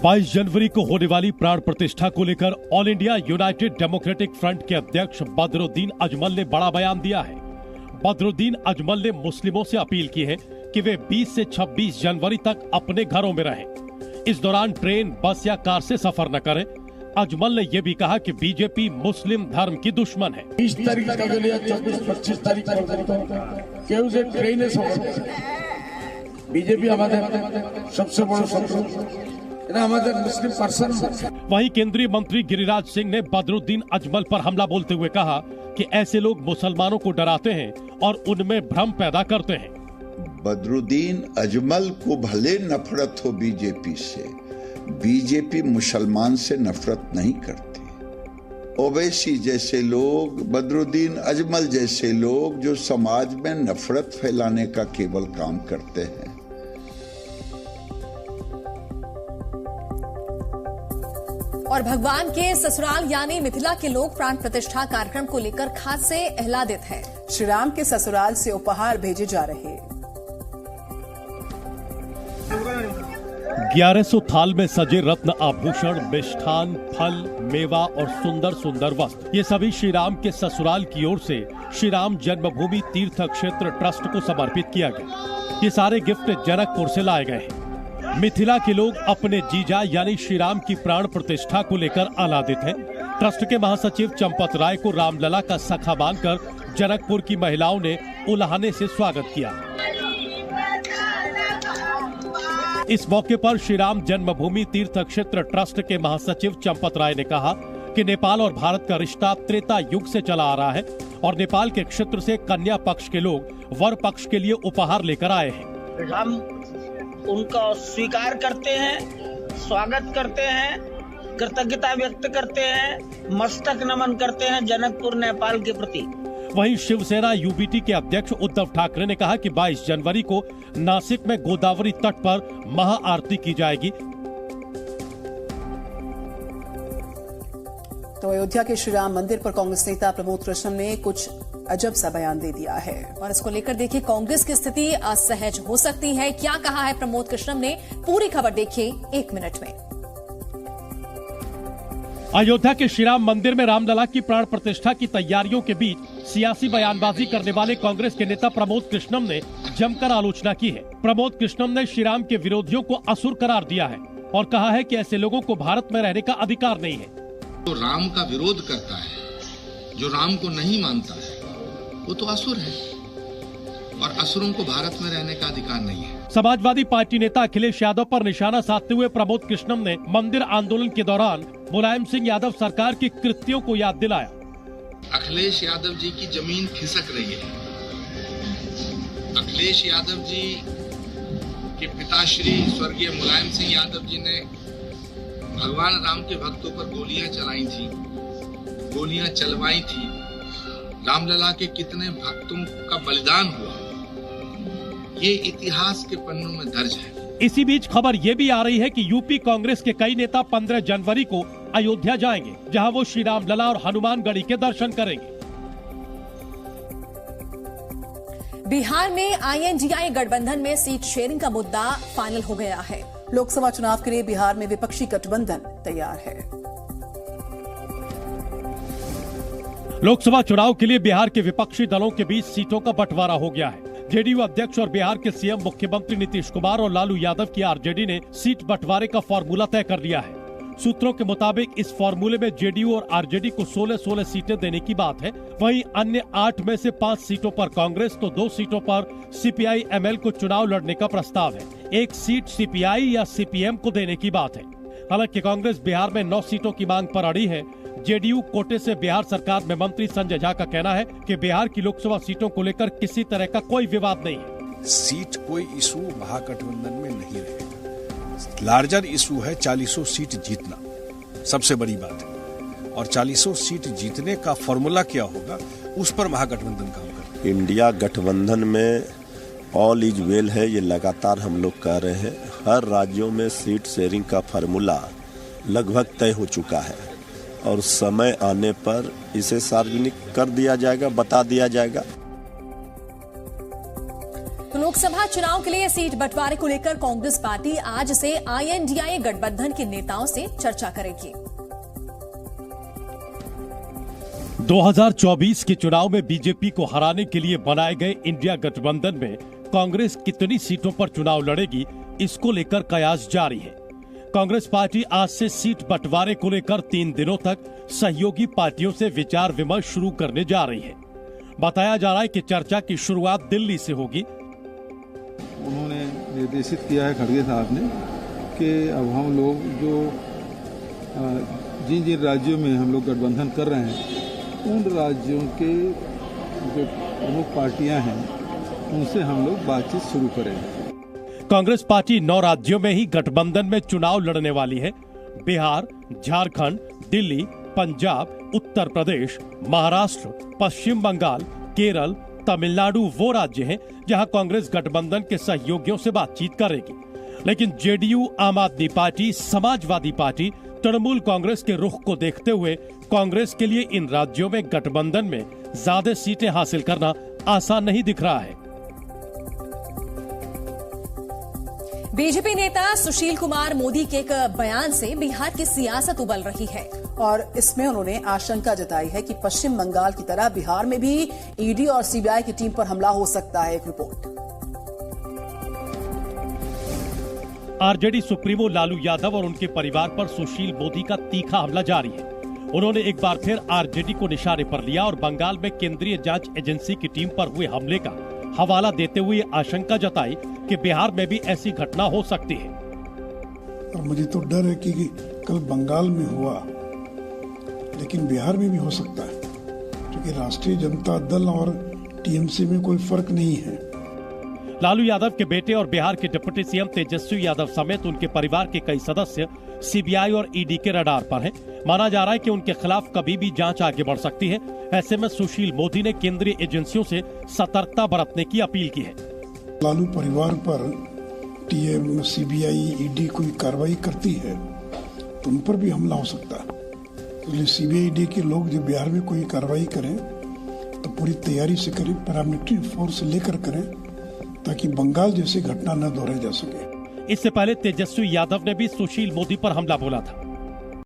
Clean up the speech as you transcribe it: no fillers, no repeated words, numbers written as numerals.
22 जनवरी को होने वाली प्राण प्रतिष्ठा को लेकर all India United democratic front के अध्यक्ष बदरुद्दीन अजमल ने बड़ा बयान दिया है। बदरुद्दीन अजमल ने मुस्लिमों से अपील की है कि वे 20 से 26 जनवरी तक अपने घरों में रहें। इस दौरान ट्रेन, बस या कार से सफर न करें। अजमल ने यह भी कहा कि बीजेपी मुस्लिम धर्म की दुश्मन है। 20 तारीख का 24-25 तारीख केहू से ट्रेन बीजेपी हमारे सबसे बड़ा शत्रु, मुस्लिम पर्सन। वहीं केंद्रीय मंत्री गिरिराज सिंह ने बदरुद्दीन अजमल पर हमला बोलते हुए कहा कि ऐसे लोग मुसलमानों को डराते हैं और उनमें भ्रम पैदा करते हैं। बदरुद्दीन अजमल को भले नफरत हो बीजेपी से, बीजेपी मुसलमान से नफरत नहीं करती। ओवैसी जैसे लोग, बदरुद्दीन अजमल जैसे लोग जो समाज में नफरत फैलाने का केवल काम करते हैं। और भगवान के ससुराल यानी मिथिला के लोग प्राण प्रतिष्ठा कार्यक्रम को लेकर खासे आह्लादित हैं। श्री राम के ससुराल से उपहार भेजे जा रहे। 1100 थाल में सजे रत्न आभूषण, मिष्ठान, फल, मेवा और सुंदर सुंदर वस्त्र, ये सभी श्री राम के ससुराल की ओर से श्री राम जन्मभूमि तीर्थ क्षेत्र ट्रस्ट को समर्पित किया गया। ये सारे गिफ्ट जनकपुर से लाए गए हैं। मिथिला के लोग अपने जीजा यानी श्री राम की प्राण प्रतिष्ठा को लेकर आह्लादित हैं। ट्रस्ट के महासचिव चंपत राय को रामलला का सखा मानकर जनकपुर की महिलाओं ने उल्लाने से स्वागत किया। इस मौके पर श्री राम जन्मभूमि तीर्थ क्षेत्र ट्रस्ट के महासचिव चंपत राय ने कहा कि नेपाल और भारत का रिश्ता त्रेता युग से चला आ रहा है और नेपाल के क्षेत्र से कन्या पक्ष के लोग वर पक्ष के लिए उपहार लेकर आए हैं। हम उनका स्वीकार करते हैं, स्वागत करते हैं, कृतज्ञता व्यक्त करते हैं, मस्तक नमन करते हैं जनकपुर नेपाल के प्रति। वहीं शिवसेना यूबीटी के अध्यक्ष उद्धव ठाकरे ने कहा कि 22 जनवरी को नासिक में गोदावरी तट पर महाआरती की जाएगी। तो अयोध्या के श्री राम मंदिर पर कांग्रेस नेता प्रमोद कृष्णम ने कुछ अजब सा बयान दे दिया है और इसको लेकर देखिए कांग्रेस की स्थिति असहज हो सकती है। क्या कहा है प्रमोद कृष्णम ने, पूरी खबर देखिए 1 मिनट में। अयोध्या के श्री राम मंदिर में रामलला की प्राण प्रतिष्ठा की तैयारियों के बीच सियासी बयानबाजी करने वाले कांग्रेस के नेता प्रमोद कृष्णम ने जमकर आलोचना की है। प्रमोद कृष्णम ने श्री राम के विरोधियों को असुर करार दिया है और कहा है कि ऐसे लोगों को भारत में रहने का अधिकार नहीं है। जो राम का विरोध करता है, जो राम को नहीं मानता है, वो तो असुर है और असुरों को भारत में रहने का अधिकार नहीं है। समाजवादी पार्टी नेता अखिलेश यादव पर निशाना साधते हुए प्रमोद कृष्णम ने मंदिर आंदोलन के दौरान मुलायम सिंह यादव सरकार की कृत्यों को याद दिलाया। अखिलेश यादव जी की जमीन खिसक रही है। अखिलेश यादव जी के पिताश्री स्वर्गीय मुलायम सिंह यादव जी ने भगवान राम के भक्तों पर गोलियां चलाई थी, गोलियां चलवाई थी। रामलला के कितने भक्तों का बलिदान हुआ, ये इतिहास के पन्नों में दर्ज है। इसी बीच खबर ये भी आ रही है कि यूपी कांग्रेस के कई नेता 15 जनवरी को अयोध्या जाएंगे, जहां वो श्री रामलला और हनुमानगढ़ी के दर्शन करेंगे। बिहार में INDI गठबंधन में सीट शेयरिंग का मुद्दा फाइनल हो गया है। लोकसभा चुनाव के लिए बिहार में विपक्षी गठबंधन तैयार है। लोकसभा चुनाव के लिए बिहार के विपक्षी दलों के बीच सीटों का बंटवारा हो गया है। जेडीयू अध्यक्ष और बिहार के सीएम मुख्यमंत्री नीतीश कुमार और लालू यादव की आरजेडी ने सीट बंटवारे का फॉर्मूला तय कर लिया है। सूत्रों के मुताबिक इस फॉर्मूले में जेडीयू और आरजेडी को 16-16 सीटें देने की बात है। वहीं अन्य 8 में से 5 सीटों पर कांग्रेस तो 2 सीटों पर CPI-ML को चुनाव लड़ने का प्रस्ताव है। 1 सीट CPI या CPM को देने की बात है। हालांकि कांग्रेस बिहार में 9 सीटों की मांग पर अड़ी है। जेडीयू कोटे से बिहार सरकार में मंत्री संजय झा का कहना है कि बिहार की लोकसभा सीटों को लेकर किसी तरह का कोई विवाद नहीं है। सीट कोई इशू महागठबंधन में नहीं रहेगा। लार्जर इशू है 40 सीट जीतना, सबसे बड़ी बात है। और 40 सीट जीतने का फॉर्मूला क्या होगा, उस पर महागठबंधन काम करेगा। इंडिया गठबंधन में ऑल इज वेल है, ये लगातार हम लोग कह रहे हैं। हर राज्यों में सीट शेयरिंग का फॉर्मूला लगभग तय हो चुका है और समय आने पर इसे सार्वजनिक कर दिया जाएगा, बता दिया जाएगा। तो लोकसभा चुनाव के लिए सीट बंटवारे को लेकर कांग्रेस पार्टी आज से INDIA गठबंधन के नेताओं से चर्चा करेगी। 2024 के चुनाव में बीजेपी को हराने के लिए बनाए गए इंडिया गठबंधन में कांग्रेस कितनी सीटों पर चुनाव लड़ेगी, इसको लेकर कयास जारी है। कांग्रेस पार्टी आज से सीट बंटवारे को लेकर 3 दिनों तक सहयोगी पार्टियों से विचार विमर्श शुरू करने जा रही है। बताया जा रहा है कि चर्चा की शुरुआत दिल्ली से होगी। उन्होंने निर्देशित किया है खड़गे साहब ने कि अब हम लोग जो जिन जिन राज्यों में हम लोग गठबंधन कर रहे हैं उन राज्यों के जो प्रमुख पार्टियां हैं उनसे हम लोग बातचीत शुरू करेंगे। कांग्रेस पार्टी 9 राज्यों में ही गठबंधन में चुनाव लड़ने वाली है। बिहार, झारखंड, दिल्ली, पंजाब, उत्तर प्रदेश, महाराष्ट्र, पश्चिम बंगाल, केरल, तमिलनाडु वो राज्य हैं जहां कांग्रेस गठबंधन के सहयोगियों से बातचीत करेगी। लेकिन जेडीयू, आम आदमी पार्टी, समाजवादी पार्टी, तृणमूल कांग्रेस के रुख को देखते हुए कांग्रेस के लिए इन राज्यों में गठबंधन में ज्यादा सीटें हासिल करना आसान नहीं दिख रहा है। बीजेपी नेता सुशील कुमार मोदी के एक बयान से बिहार की सियासत उबल रही है और इसमें उन्होंने आशंका जताई है कि पश्चिम बंगाल की तरह बिहार में भी ईडी और सीबीआई की टीम पर हमला हो सकता है। एक report. RJD supremo Lalu Yadav और उनके परिवार पर सुशील मोदी का तीखा हमला जारी है। उन्होंने एक बार फिर आरजेडी को निशाने पर लिया और बंगाल में केंद्रीय जांच एजेंसी की टीम पर हुए हमले का हवाला देते हुए आशंका जताई कि बिहार में भी ऐसी घटना हो सकती है। और मुझे तो डर है कि कल बंगाल में हुआ लेकिन बिहार में भी हो सकता है, क्योंकि राष्ट्रीय जनता दल और टीएमसी में कोई फर्क नहीं है। लालू यादव के बेटे और बिहार के डिप्टी सीएम तेजस्वी यादव समेत उनके परिवार के कई सदस्य सीबीआई और ईडी के रडार पर हैं। माना जा रहा है कि उनके खिलाफ कभी भी जांच आगे बढ़ सकती है। ऐसे में सुशील मोदी ने केंद्रीय एजेंसियों से सतर्कता बरतने की अपील की है। लालू परिवार पर टीएम, सीबीआई, ईडी कोई कार्रवाई करती है तो उन पर भी हमला हो सकता है। इसलिए सीबीआई, ईडी के लोग जब बिहार में कोई कार्रवाई करें तो पूरी तैयारी से करें, पैरामिलिट्री फोर्स लेकर करें, ताकि बंगाल जैसी घटना न दोहराई जा सके। इससे पहले तेजस्वी यादव ने भी सुशील मोदी पर हमला बोला था।